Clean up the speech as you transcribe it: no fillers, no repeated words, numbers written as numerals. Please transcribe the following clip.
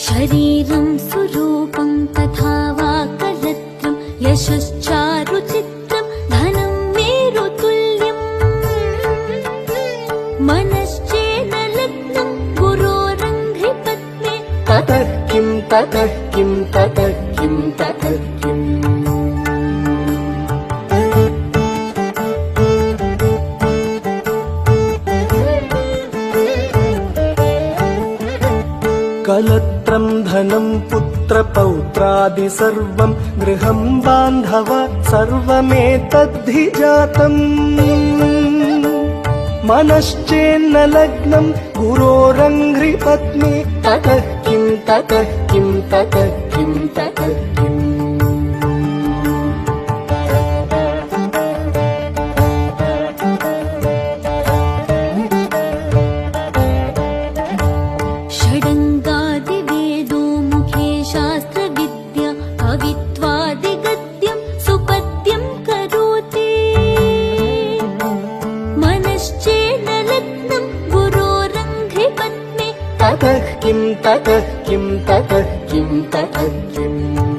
शरीरं सुरूपं तथा वा करत्रं यशश्चारुचित्रं धनं मेरुतुल्यम् मनश्चेन लग्नं गुरोरङ्घ्रिपद्मे ततः किं ततः किं ततः किं ततः किम् कलत्रं धनं पुत्रपौत्रादि सर्वं गृहं बान्धव सर्वमेतद्धि जातम् मनश्चेन्न लग्नं गुरोरङ्घ्रिपद्मे ततः किं ततः किं ततः किं ततः किम् षडङ्गादिवेदो मुखे शास्त्रविद्या कवित्वादिगद्यं सुपद्यं करोति मनश्चेन लग्नं गुरोरङ्घ्रिपद्मे ततः किं ततः किं ततः किं ततः किम्